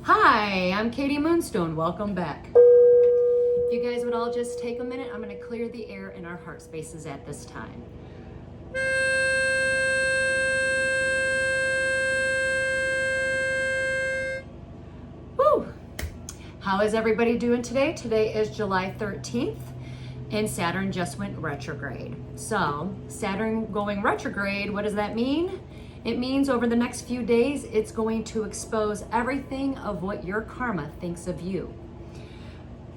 Hi, I'm Katie Moonstone. Welcome back. If you guys would all just take a minute, I'm going to clear the air in our heart spaces at this time. Woo! How is everybody doing today? Today is July 13th and Saturn just went retrograde. So, Saturn going retrograde, what does that mean? It means over the next few days, it's going to expose everything of what your karma thinks of you.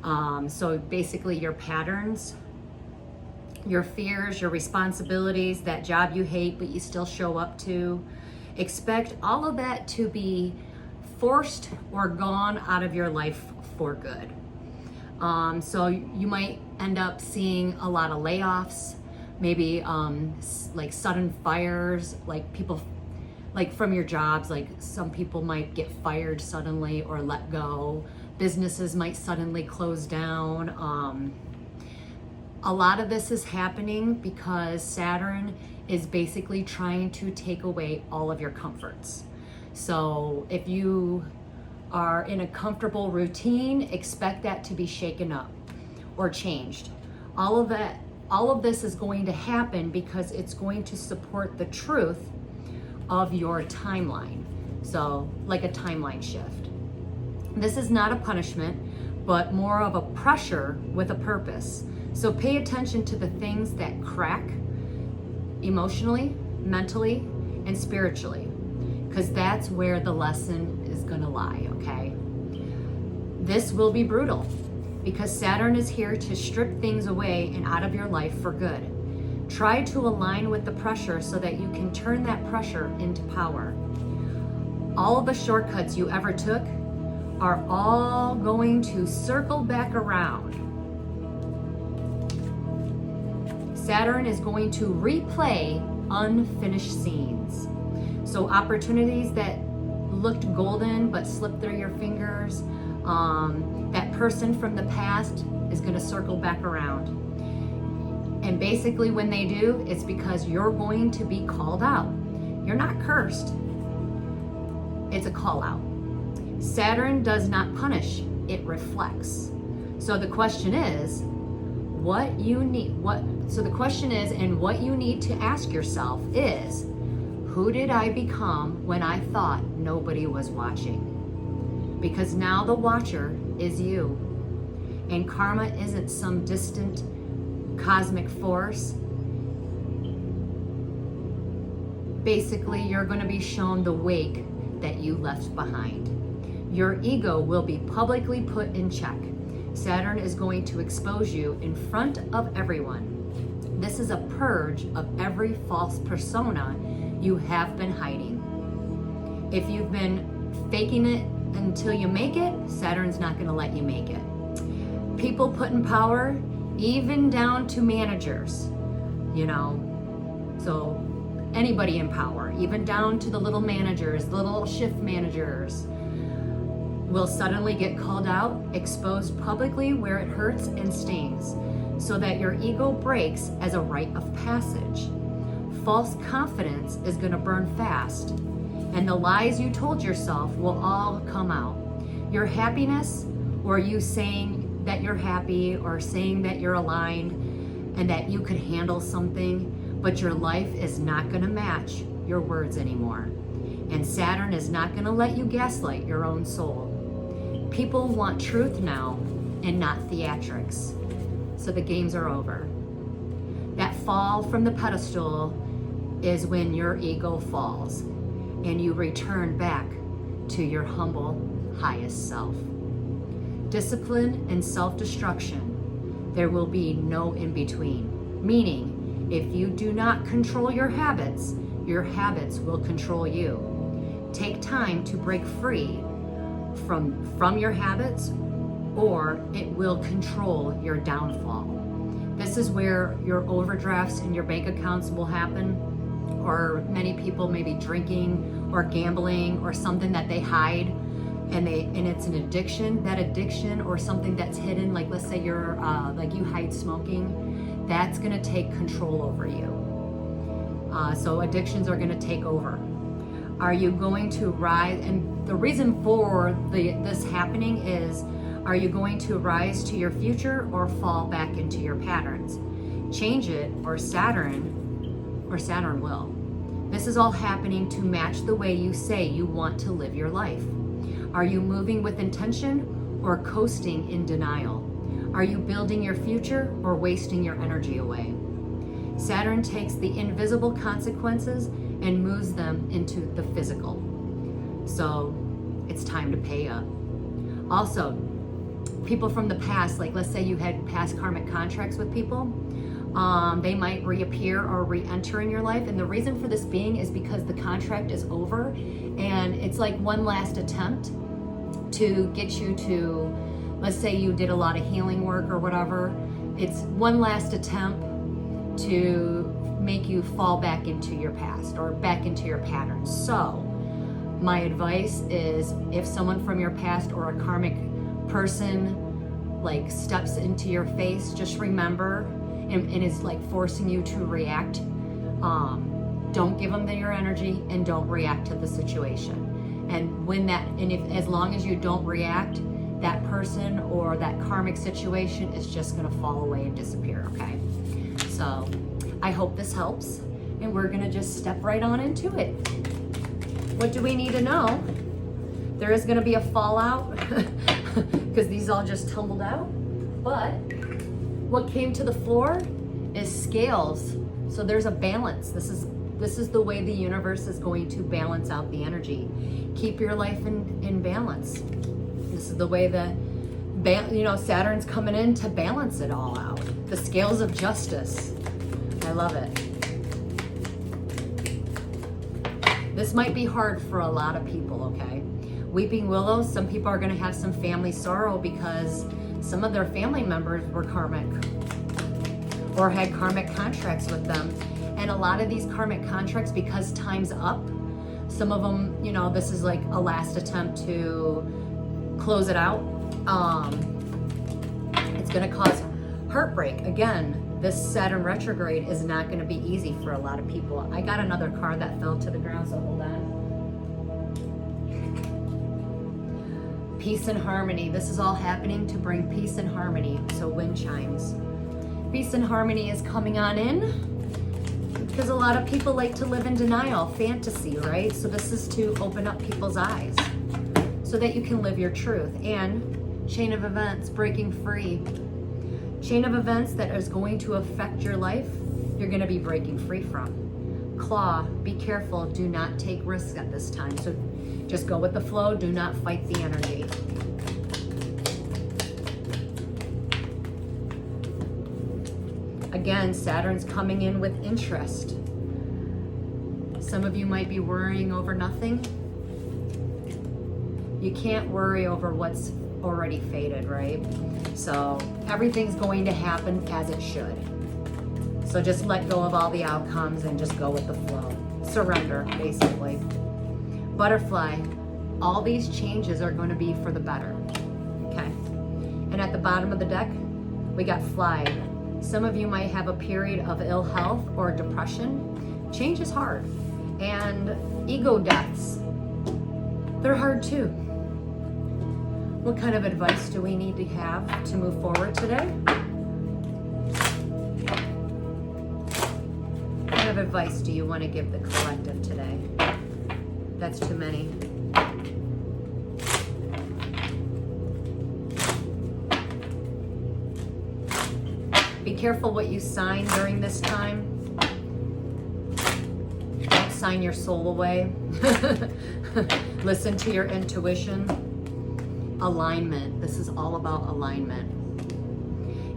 So basically your patterns, your fears, your responsibilities, that job you hate but you still show up to. Expect all of that to be forced or gone out of your life for good. So you might end up seeing a lot of layoffs, maybe like sudden fires, like people, like from your jobs, like some people might get fired suddenly or let go. Businesses might suddenly close down. A lot of this is happening because Saturn is basically trying to take away all of your comforts. So if you are in a comfortable routine, expect that to be shaken up or changed. All of this is going to happen because it's going to support the truth of your timeline. So like a timeline shift. This is not a punishment, but more of a pressure with a purpose. So pay attention to the things that crack emotionally, mentally, and spiritually, because that's where the lesson is gonna lie, okay? This will be brutal because Saturn is here to strip things away and out of your life for good. Try to align with the pressure so that you can turn that pressure into power. All of the shortcuts you ever took are all going to circle back around. Saturn is going to replay unfinished scenes. So opportunities that looked golden but slipped through your fingers, that person from the past is going to circle back around. And basically when they do, it's because you're going to be called out. You're not cursed. It's a call out. Saturn does not punish, it reflects. So the question is, what you need to ask yourself is, who did I become when I thought nobody was watching? Because now the watcher is you. And karma isn't some distant cosmic force. Basically, you're going to be shown the wake that you left behind. Your ego will be publicly put in check. Saturn is going to expose you in front of everyone. This is a purge of every false persona you have been hiding. If you've been faking it until you make it, Saturn's not going to let you make it. People put in power, even down to managers, so anybody in power, even down to the little managers, the little shift managers, will suddenly get called out, exposed publicly where it hurts and stings, so that your ego breaks as a rite of passage. False confidence is going to burn fast, and the lies you told yourself will all come out. Your happiness, or you saying that you're happy, or saying that you're aligned and that you could handle something, but your life is not going to match your words anymore. And Saturn is not going to let you gaslight your own soul. People want truth now and not theatrics. So the games are over. That fall from the pedestal is when your ego falls and you return back to your humble, highest self. Discipline and self-destruction, there will be no in-between. Meaning, if you do not control your habits will control you. Take time to break free from your habits, or it will control your downfall. This is where your overdrafts in your bank accounts will happen, or many people may be drinking or gambling or something that they hide, and it's an addiction. That addiction or something that's hidden, like let's say you're like you hide smoking, that's going to take control over you. So addictions are going to take over. Are you going to rise? And the reason for this happening is, are you going to rise to your future or fall back into your patterns? Change it, or Saturn will. This is all happening to match the way you say you want to live your life. Are you moving with intention or coasting in denial? Are you building your future or wasting your energy away? Saturn takes the invisible consequences and moves them into the physical. So it's time to pay up. Also, people from the past, like let's say you had past karmic contracts with people, they might reappear or re-enter in your life. And the reason for this being is because the contract is over and it's like one last attempt to get you to, let's say you did a lot of healing work or whatever. It's one last attempt to make you fall back into your past or back into your patterns. So my advice is, if someone from your past or a karmic person like steps into your face, just remember and is like forcing you to react, don't give them your energy and don't react to the situation. And as long as you don't react, that person or that karmic situation is just gonna fall away and disappear, okay? So I hope this helps, and we're gonna just step right on into it. What do we need to know? There is gonna be a fallout because these all just tumbled out, but what came to the floor is scales. So there's a balance. This is the way the universe is going to balance out the energy. Keep your life in balance. This is the way Saturn's coming in to balance it all out. The scales of justice. I love it. This might be hard for a lot of people, okay? Weeping willows, some people are gonna have some family sorrow because some of their family members were karmic or had karmic contracts with them. And a lot of these karmic contracts, because time's up, some of them, this is like a last attempt to close it out. It's gonna cause heartbreak. Again, this Saturn retrograde is not gonna be easy for a lot of people. I got another card that fell to the ground, so hold on. Peace and harmony. This is all happening to bring peace and harmony. So wind chimes. Peace and harmony is coming on in because a lot of people like to live in denial, fantasy, right? So this is to open up people's eyes so that you can live your truth. And chain of events, breaking free. Chain of events that is going to affect your life, you're going to be breaking free from. Claw, be careful, do not take risks at this time. So just go with the flow, do not fight the energy. Again, Saturn's coming in with interest. Some of you might be worrying over nothing. You can't worry over what's already faded, right? So everything's going to happen as it should. So just let go of all the outcomes and just go with the flow. Surrender, basically. Butterfly, all these changes are going to be for the better, okay? And at the bottom of the deck, we got fly. Some of you might have a period of ill health or depression. Change is hard. And ego deaths, they're hard too. What kind of advice do we need to have to move forward today? What kind of advice do you want to give the collective today? That's too many. Be careful what you sign during this time. Don't sign your soul away. Listen to your intuition. Alignment. This is all about alignment.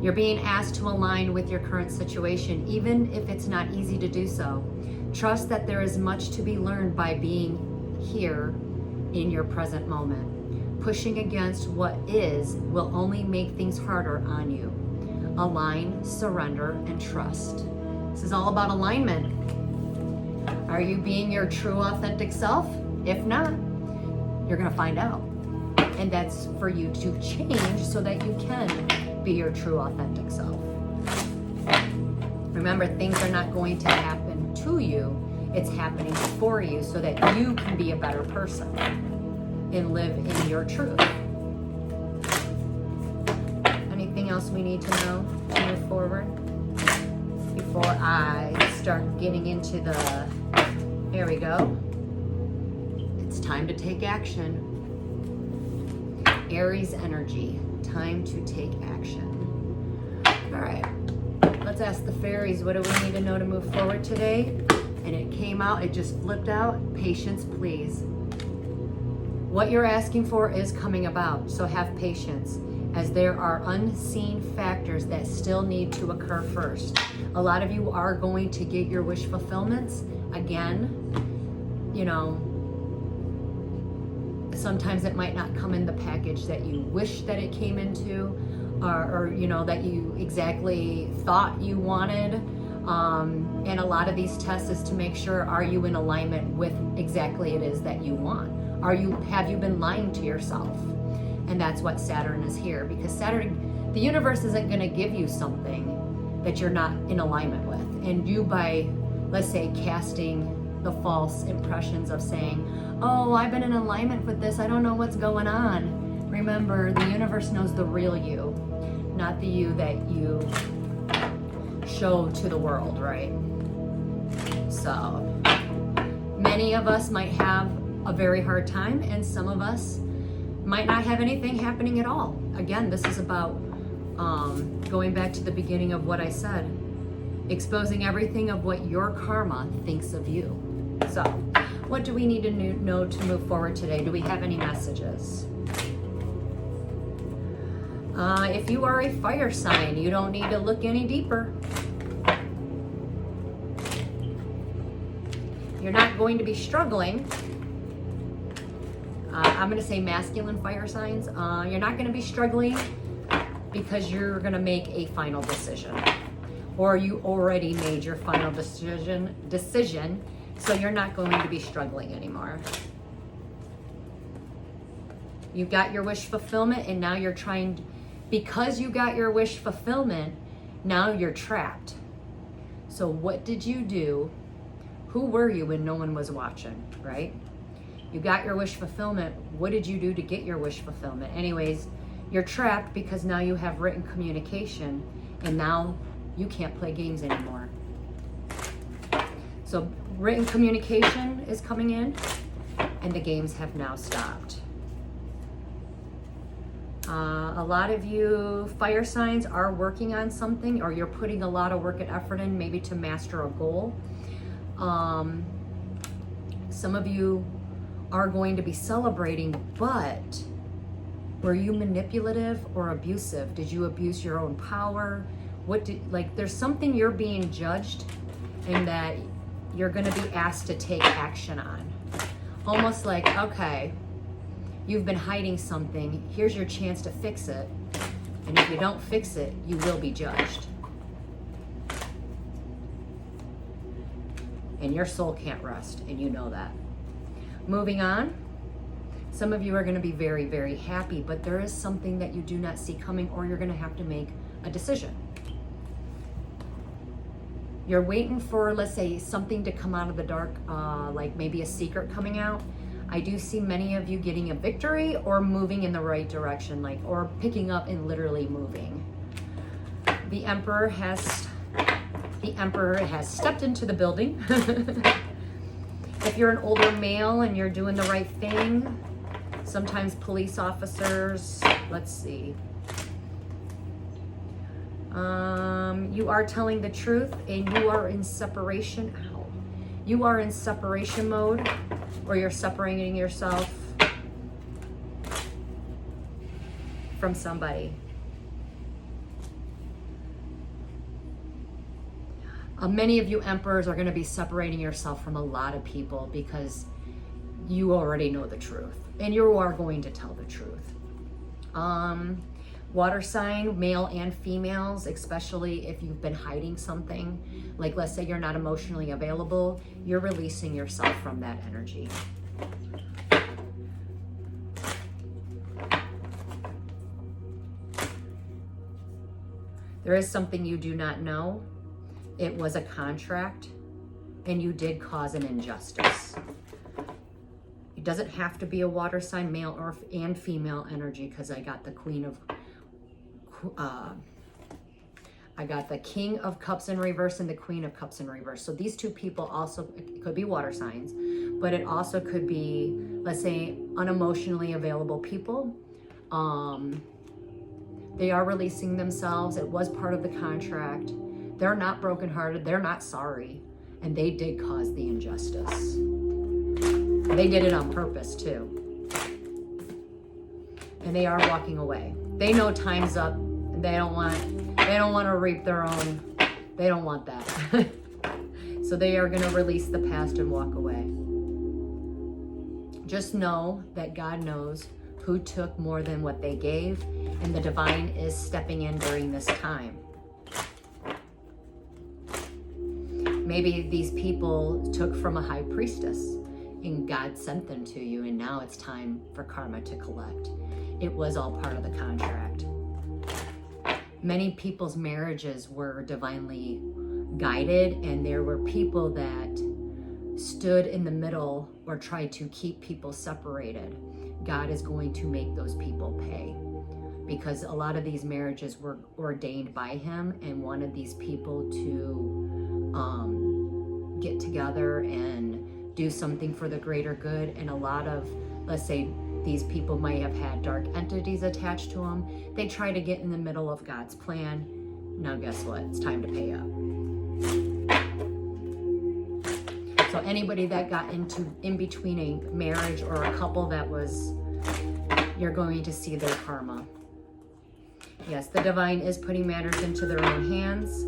You're being asked to align with your current situation, even if it's not easy to do so. Trust that there is much to be learned by being here in your present moment. Pushing against what is will only make things harder on you. Align, surrender, and trust. This is all about alignment. Are you being your true, authentic self? If not, you're going to find out. And that's for you to change so that you can be your true, authentic self. Remember, things are not going to happen to you. It's happening for you so that you can be a better person. and live in your truth. Anything else we need to know to move forward before I start getting into the, there we go. It's time to take action. Aries energy, time to take action. All right, let's ask the fairies, what do we need to know to move forward today? And it came out, it just flipped out, patience, please. What you're asking for is coming about, so have patience, as there are unseen factors that still need to occur first. A lot of you are going to get your wish fulfillments. Again, you know, sometimes it might not come in the package that you wish that it came into, or you know, that you exactly thought you wanted. And a lot of these tests is to make sure, are you in alignment with exactly it is that you want? Have you been lying to yourself? And that's what Saturn is here, because Saturn, the universe isn't going to give you something that you're not in alignment with. And you, by, let's say, casting the false impressions of saying, oh, I've been in alignment with this, I don't know what's going on. Remember, the universe knows the real you, not the you that you show to the world, right? So, many of us might have a very hard time, and some of us might not have anything happening at all. Again, this is about going back to the beginning of what I said, exposing everything of what your karma thinks of you. So, what do we need to know to move forward today? Do we have any messages? If you are a fire sign, you don't need to look any deeper. You're not going to be struggling. I'm going to say masculine fire signs. You're not going to be struggling because you're going to make a final decision. Or you already made your final decision, so you're not going to be struggling anymore. You got your wish fulfillment, and now you're trying, because you got your wish fulfillment, now you're trapped. So what did you do? Who were you when no one was watching, right? You got your wish fulfillment. What did you do to get your wish fulfillment? Anyways, you're trapped because now you have written communication, and now you can't play games anymore. So written communication is coming in, and the games have now stopped. A lot of you fire signs are working on something, or you're putting a lot of work and effort in, maybe to master a goal. Some of you are going to be celebrating, but were you manipulative or abusive? Did you abuse your own power? There's something you're being judged and that you're going to be asked to take action on. Almost like, okay, you've been hiding something. Here's your chance to fix it. And if you don't fix it, you will be judged. And your soul can't rest, and you know that. Moving on, some of you are going to be very, very happy, but there is something that you do not see coming, or you're going to have to make a decision. You're waiting for, let's say, something to come out of the dark, like maybe a secret coming out. I do see many of you getting a victory or moving in the right direction, or picking up and literally moving. The Emperor has stepped into the building. If you're an older male and you're doing the right thing, sometimes police officers, let's see. You are telling the truth, and you are in separation. Ow. You are in separation mode, or you're separating yourself from somebody. Many of you emperors are going to be separating yourself from a lot of people because you already know the truth, and you are going to tell the truth. Water sign, male and females, especially if you've been hiding something, like let's say you're not emotionally available, you're releasing yourself from that energy. There is something you do not know. It was a contract, and you did cause an injustice. It doesn't have to be a water sign, male and female energy, because I got the I got the King of Cups in reverse and the Queen of Cups in reverse. So these two people also, it could be water signs, but it also could be, let's say, unemotionally available people. They are releasing themselves. It was part of the contract. They're not brokenhearted. They're not sorry. And they did cause the injustice. They did it on purpose too. And they are walking away. They know time's up. And they don't want to reap their own. They don't want that. So they are going to release the past and walk away. Just know that God knows who took more than what they gave, and the divine is stepping in during this time. Maybe these people took from a high priestess and God sent them to you, and now it's time for karma to collect. It was all part of the contract. Many people's marriages were divinely guided, and there were people that stood in the middle or tried to keep people separated. God is going to make those people pay, because a lot of these marriages were ordained by him and wanted these people to get together and do something for the greater good. And a lot of, let's say, these people might have had dark entities attached to them. They try to get in the middle of God's plan. Now guess what? It's time to pay up. So anybody that got in between a marriage or a couple that was, you're going to see their karma. Yes, the divine is putting matters into their own hands.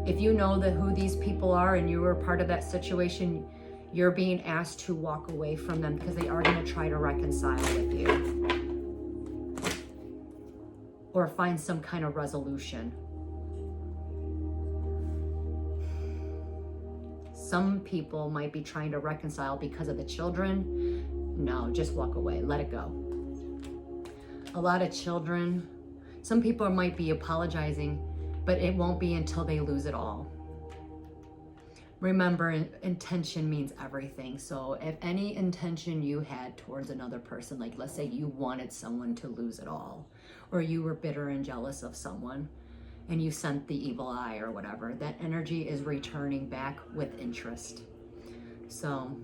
If you know who these people are and you were part of that situation, you're being asked to walk away from them, because they are going to try to reconcile with you or find some kind of resolution. Some people might be trying to reconcile because of the children. No, just walk away. Let it go. A lot of children, some people might be apologizing, but it won't be until they lose it all. Remember, intention means everything. So if any intention you had towards another person, like let's say you wanted someone to lose it all, or you were bitter and jealous of someone, and you sent the evil eye or whatever, that energy is returning back with interest. So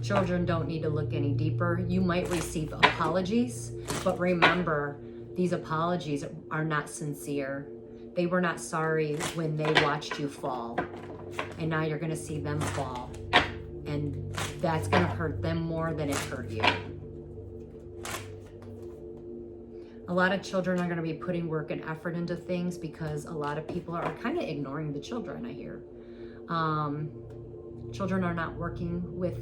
children don't need to look any deeper. You might receive apologies, but remember, these apologies are not sincere. They were not sorry when they watched you fall. And now you're going to see them fall. And that's going to hurt them more than it hurt you. A lot of children are going to be putting work and effort into things, because a lot of people are kind of ignoring the children, I hear. Children are not working with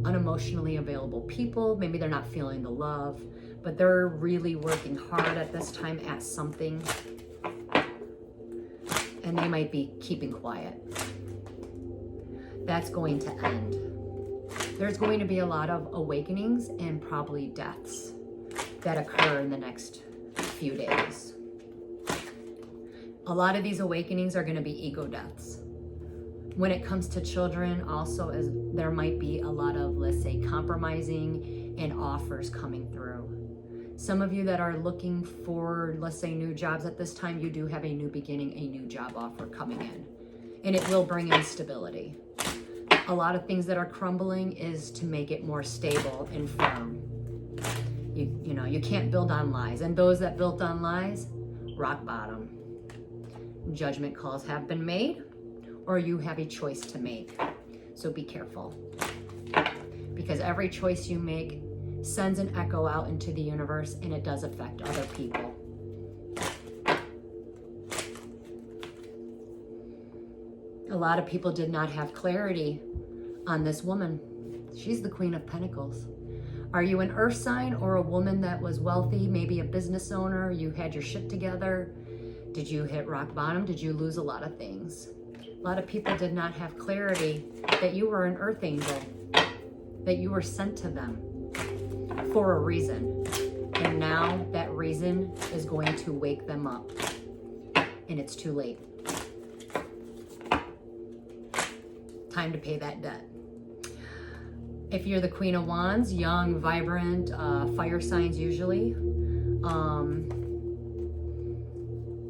unemotionally available people. Maybe they're not feeling the love, but they're really working hard at this time at something, and they might be keeping quiet. That's going to end. There's going to be a lot of awakenings and probably deaths that occur in the next few days. A lot of these awakenings are going to be ego deaths. When it comes to children, also, as there might be a lot of, let's say, compromising and offers coming through. Some of you that are looking for, let's say, new jobs at this time, you do have a new beginning, a new job offer coming in, and it will bring in stability. A lot of things that are crumbling is to make it more stable and firm. You know, you can't build on lies, and those that built on lies, rock bottom. Judgment calls have been made, or you have a choice to make. So be careful, because every choice you make sends an echo out into the universe, and it does affect other people. A lot of people did not have clarity on this woman. She's the Queen of Pentacles. Are you an earth sign or a woman that was wealthy, maybe a business owner, you had your shit together? Did you hit rock bottom? Did you lose a lot of things? A lot of people did not have clarity that you were an earth angel, that you were sent to them for a reason. And now that reason is going to wake them up. And it's too late. Time to pay that debt. If you're the Queen of Wands, young, vibrant, fire signs usually.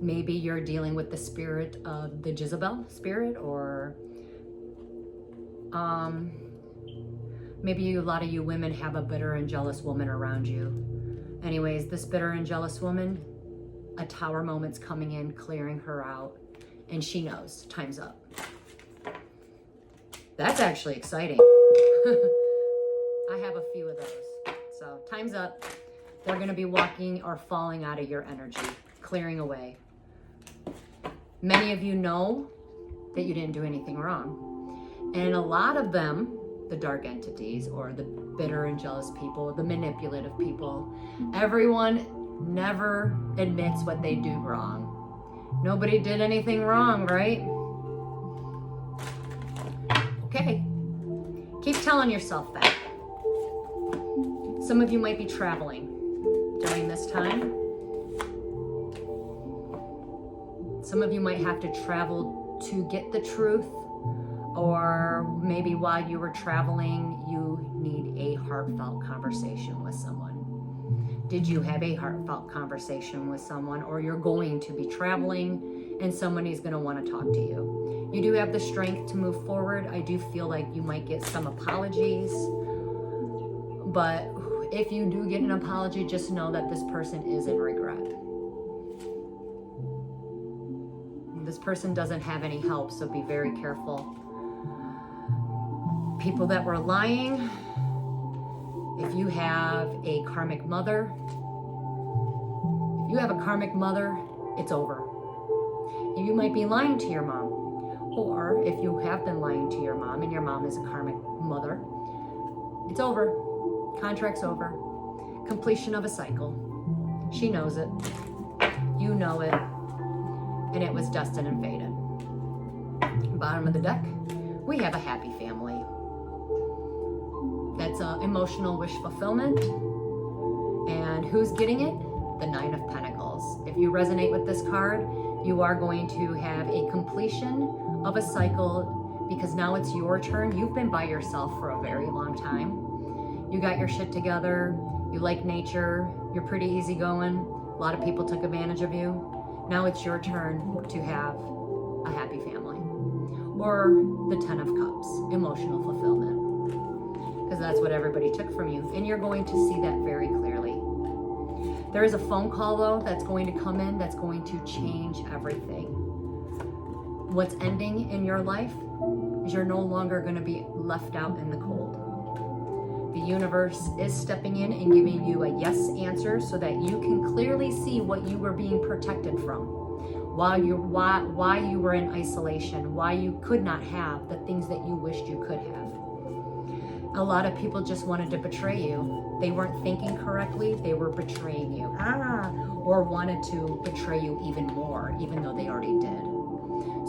Maybe you're dealing with the spirit of the Jezebel spirit, or maybe a lot of you women have a bitter and jealous woman around you. Anyways, this bitter and jealous woman, a tower moment's coming in, clearing her out, and she knows time's up. That's actually exciting. I have a few of those. So time's up. They're going to be walking or falling out of your energy, clearing away. Many of you know that you didn't do anything wrong. And a lot of them, the dark entities or the bitter and jealous people, the manipulative people, everyone never admits what they do wrong. Nobody did anything wrong, right? Okay. Keep telling yourself that. Some of you might be traveling during this time. Some of you might have to travel to get the truth, or maybe while you were traveling, you need a heartfelt conversation with someone. Did you have a heartfelt conversation with someone, or you're going to be traveling and somebody's going to want to talk to you? You do have the strength to move forward. I do feel like you might get some apologies, but if you do get an apology, just know that this person is in regret. This person doesn't have any help, so be very careful. People that were lying, if you have a karmic mother, it's over. You might be lying to your mom, or if you have been lying to your mom and your mom is a karmic mother, it's over. Contract's over. Completion of a cycle. She knows it. You know it. And it was destined and fated. Bottom of the deck, we have a happy family. That's emotional wish fulfillment. And who's getting it? The Nine of Pentacles. If you resonate with this card, you are going to have a completion of a cycle, because now it's your turn. You've been by yourself for a very long time. You got your shit together. You like nature. You're pretty easygoing. A lot of people took advantage of you. Now it's your turn to have a happy family. Or the Ten of Cups, emotional fulfillment. Because that's what everybody took from you. And you're going to see that very clearly. There is a phone call, though, that's going to come in that's going to change everything. What's ending in your life is you're no longer going to be left out in the cold. The universe is stepping in and giving you a yes answer so that you can clearly see what you were being protected from, why you were in isolation, why you could not have the things that you wished you could have. A lot of people just wanted to betray you. They weren't thinking correctly, they were betraying you. Or wanted to betray you even more, even though they already did.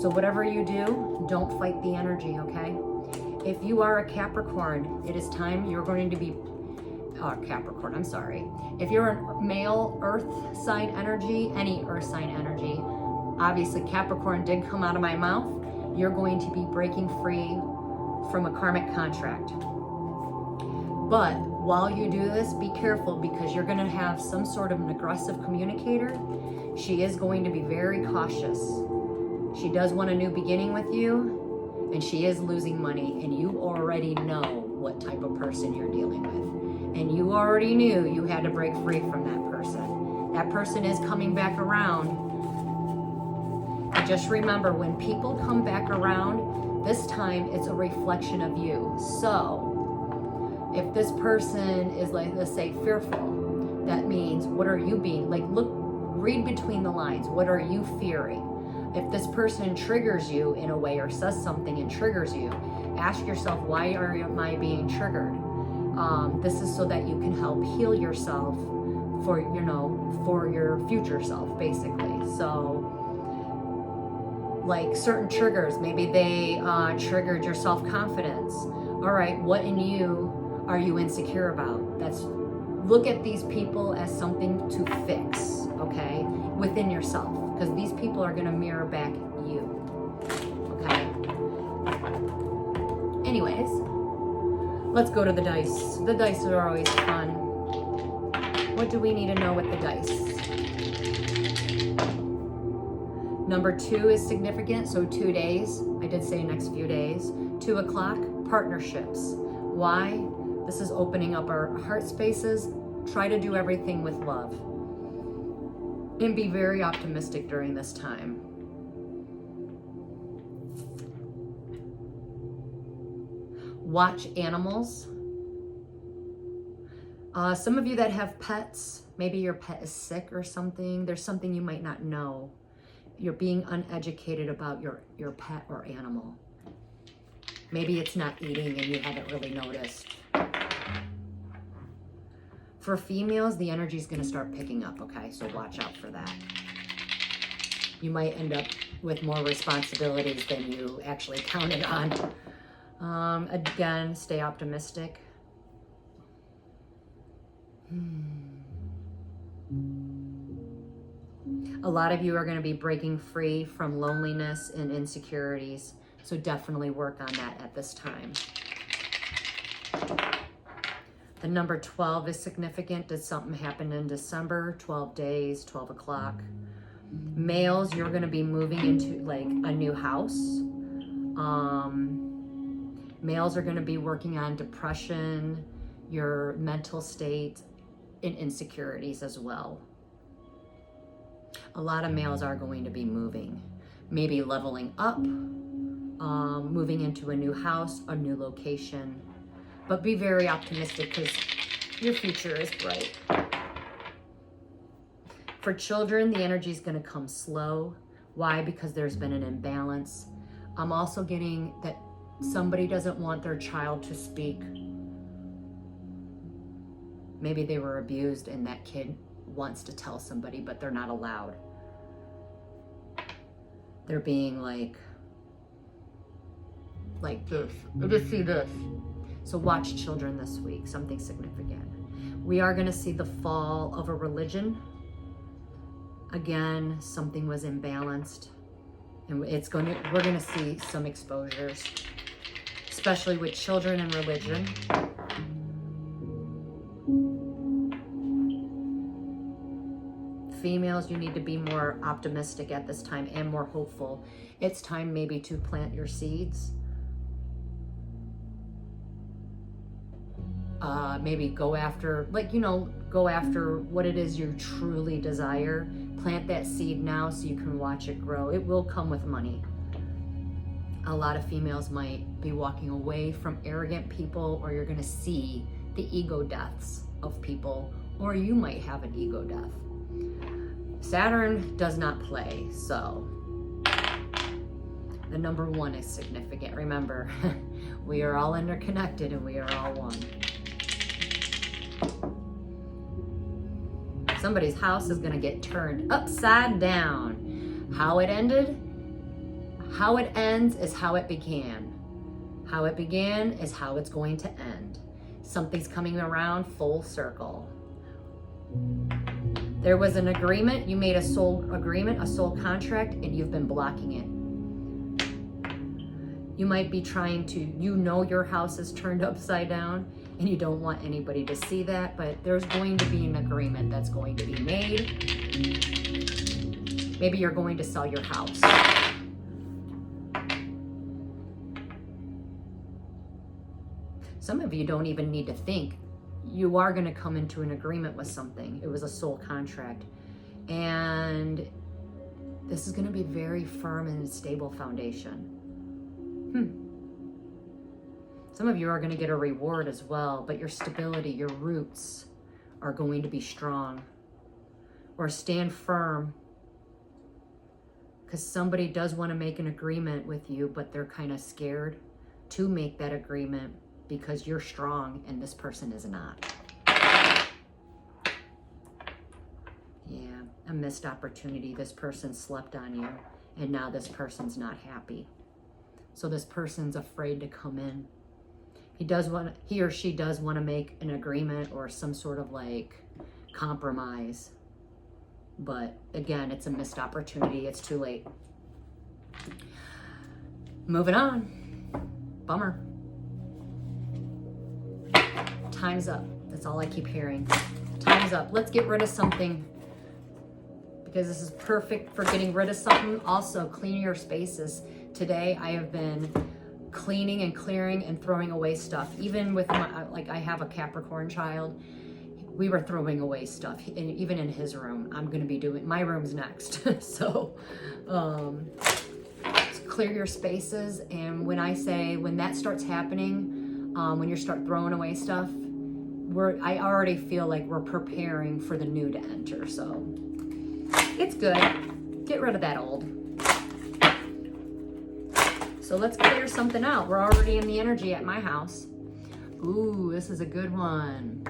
So whatever you do, don't fight the energy, okay? If you are a Capricorn, it is time you're going to be, Capricorn, I'm sorry. If you're a male earth sign energy, any earth sign energy, obviously Capricorn did come out of my mouth, you're going to be breaking free from a karmic contract. But while you do this, be careful, because you're going to have some sort of an aggressive communicator. She is going to be very cautious. She does want a new beginning with you. And she is losing money, and you already know what type of person you're dealing with. And you already knew you had to break free from that person. That person is coming back around. And just remember, when people come back around, this time it's a reflection of you. So, if this person is, like, let's say, fearful, that means, what are you being, like, look, read between the lines. What are you fearing? If this person triggers you in a way or says something and triggers you, ask yourself, why am I being triggered? This is so that you can help heal yourself for your future self, basically. So, like certain triggers, maybe they triggered your self-confidence. All right, what in you are you insecure about? That's look at these people as something to fix, okay, within yourself, because these people are going to mirror back you, okay? Anyways, let's go to the dice. The dice are always fun. What do we need to know with the dice? Number 2 is significant, so 2 days. I did say next few days. 2 o'clock, partnerships. Why? This is opening up our heart spaces. Try to do everything with love. And be very optimistic during this time. Watch animals. Some of you that have pets, maybe your pet is sick or something. There's something you might not know. You're being uneducated about your pet or animal. Maybe it's not eating and you haven't really noticed. For females, the energy is going to start picking up, okay? So watch out for that. You might end up with more responsibilities than you actually counted on. Again, stay optimistic. A lot of you are going to be breaking free from loneliness and insecurities. So definitely work on that at this time. The number 12 is significant. Did something happen in December? 12 days, 12 o'clock. Males, you're going to be moving into like a new house. Males are going to be working on depression, your mental state, and insecurities as well. A lot of males are going to be moving, maybe leveling up, moving into a new house, a new location. But be very optimistic because your future is bright. For children, the energy is going to come slow. Why? Because there's been an imbalance. I'm also getting that somebody doesn't want their child to speak. Maybe they were abused and that kid wants to tell somebody, but they're not allowed. They're being like this. Just see this. So watch children this week, something significant. We are going to see the fall of a religion. Again, something was imbalanced. And we're going to see some exposures, especially with children and religion. Females, you need to be more optimistic at this time and more hopeful. It's time maybe to plant your seeds. Maybe go after what it is you truly desire. Plant that seed now so you can watch it grow. It will come with money. A lot of females might be walking away from arrogant people, or you're going to see the ego deaths of people, or you might have an ego death. Saturn does not play, so the number 1 is significant. Remember, we are all interconnected and we are all one. Somebody's house is going to get turned upside down. How it ended, how it ends is how it began. How it began is how it's going to end. Something's coming around full circle. There was an agreement, you made a soul agreement, a soul contract, and you've been blocking it. You might be trying to, your house is turned upside down and you don't want anybody to see that, but there's going to be an agreement that's going to be made. Maybe you're going to sell your house. Some of you don't even need to think. You are going to come into an agreement with something. It was a soul contract. And this is going to be very firm and stable foundation. Some of you are going to get a reward as well, but your stability, your roots are going to be strong. Or stand firm. Because somebody does want to make an agreement with you, but they're kind of scared to make that agreement because you're strong and this person is not. Yeah, a missed opportunity. This person slept on you and now this person's not happy. So this person's afraid to come in. he or she does want to make an agreement or some sort of like compromise. But again, it's a missed opportunity. It's too late. Moving on. Bummer. Time's up. That's all I keep hearing. Time's up. Let's get rid of something, because this is perfect for getting rid of something. Also, clean your spaces. Today, I have been cleaning and clearing and throwing away stuff. Even with my, like, I have a Capricorn child. We were throwing away stuff, and even in his room. I'm going to be doing, my room's next. So, clear your spaces. And when that starts happening, when you start throwing away stuff, I already feel like we're preparing for the new to enter. So it's good. Get rid of that old. So let's clear something out. We're already in the energy at my house. Ooh, this is a good one.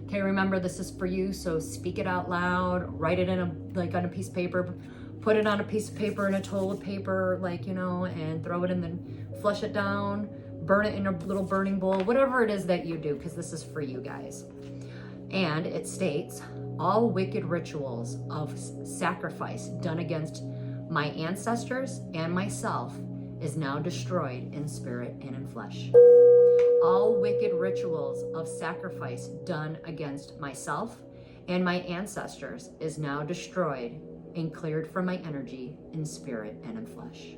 Okay, remember, this is for you, so speak it out loud. Write it on a piece of paper. Put it on a piece of paper in a toilet paper, and throw it in, then flush it down. Burn it in a little burning bowl, whatever it is that you do, because this is for you guys. And it states, all wicked rituals of sacrifice done against my ancestors and myself is now destroyed in spirit and in flesh. All wicked rituals of sacrifice done against myself and my ancestors is now destroyed and cleared from my energy in spirit and in flesh.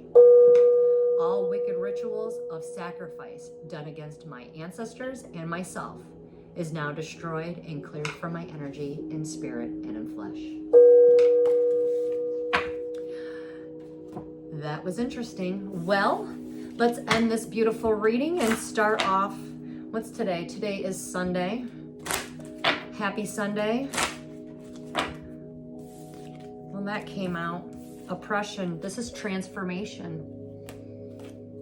All wicked rituals of sacrifice done against my ancestors and myself is now destroyed and cleared from my energy in spirit and in flesh. That was interesting. Well, let's end this beautiful reading and start off. What's today? Today is Sunday. Happy Sunday. Well, that came out. Oppression. This is transformation.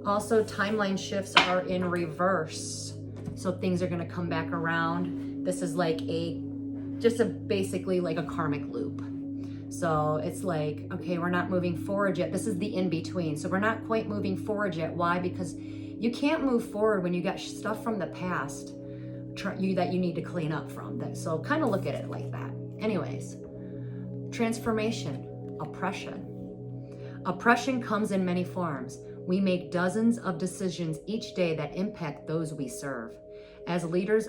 Also, timeline shifts are in reverse. So things are going to come back around. This is like basically like a karmic loop. So it's like, okay, we're not moving forward yet. This is the in-between. So we're not quite moving forward yet. Why? Because you can't move forward when you got stuff from the past that you need to clean up from. So kind of look at it like that. Anyways, transformation, oppression. Oppression comes in many forms. We make dozens of decisions each day that impact those we serve. As leaders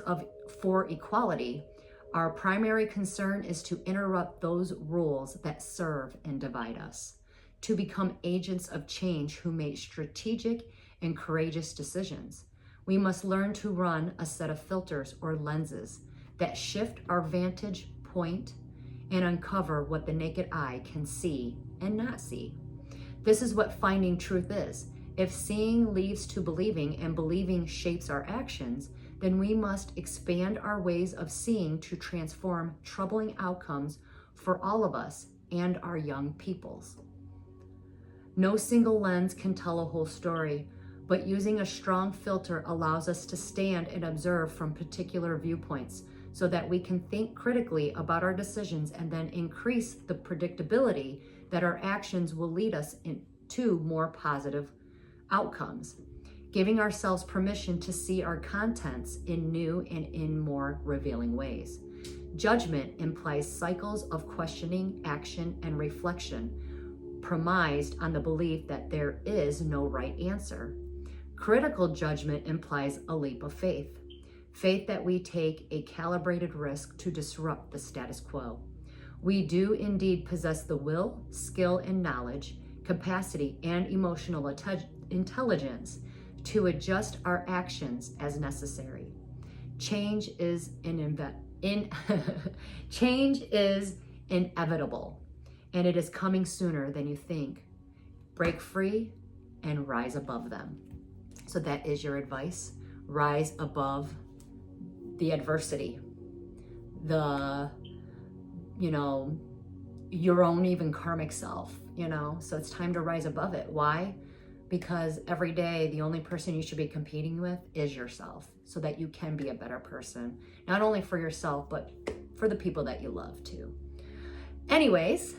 for equality, our primary concern is to interrupt those rules that serve and divide us, to become agents of change who make strategic and courageous decisions. We must learn to run a set of filters or lenses that shift our vantage point and uncover what the naked eye can see and not see. This is what finding truth is. If seeing leads to believing and believing shapes our actions, then we must expand our ways of seeing to transform troubling outcomes for all of us and our young peoples. No single lens can tell a whole story, but using a strong filter allows us to stand and observe from particular viewpoints so that we can think critically about our decisions and then increase the predictability that our actions will lead us into more positive outcomes, giving ourselves permission to see our contents in new and in more revealing ways. Judgment implies cycles of questioning, action, and reflection, premised on the belief that there is no right answer. Critical judgment implies a leap of faith, faith that we take a calibrated risk to disrupt the status quo. We do indeed possess the will, skill, and knowledge, capacity, and emotional intelligence to adjust our actions as necessary. Change is inevitable, and it is coming sooner than you think. Break free and rise above them. So that is your advice. Rise above the adversity, your own even karmic self, so it's time to rise above it. Why? Because every day, the only person you should be competing with is yourself, so that you can be a better person, not only for yourself, but for the people that you love too. Anyways,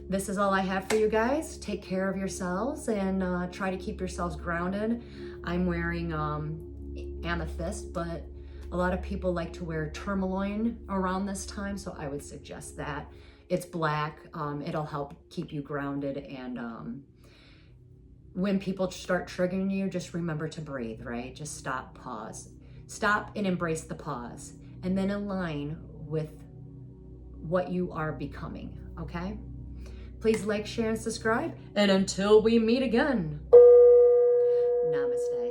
this is all I have for you guys. Take care of yourselves and try to keep yourselves grounded. I'm wearing amethyst, but a lot of people like to wear tourmaline around this time, so I would suggest that. It's black. It'll help keep you grounded, and when people start triggering you, just remember to breathe, right? Just stop, pause. Stop and embrace the pause, and then align with what you are becoming, okay? Please like, share, and subscribe. And until we meet again, namaste.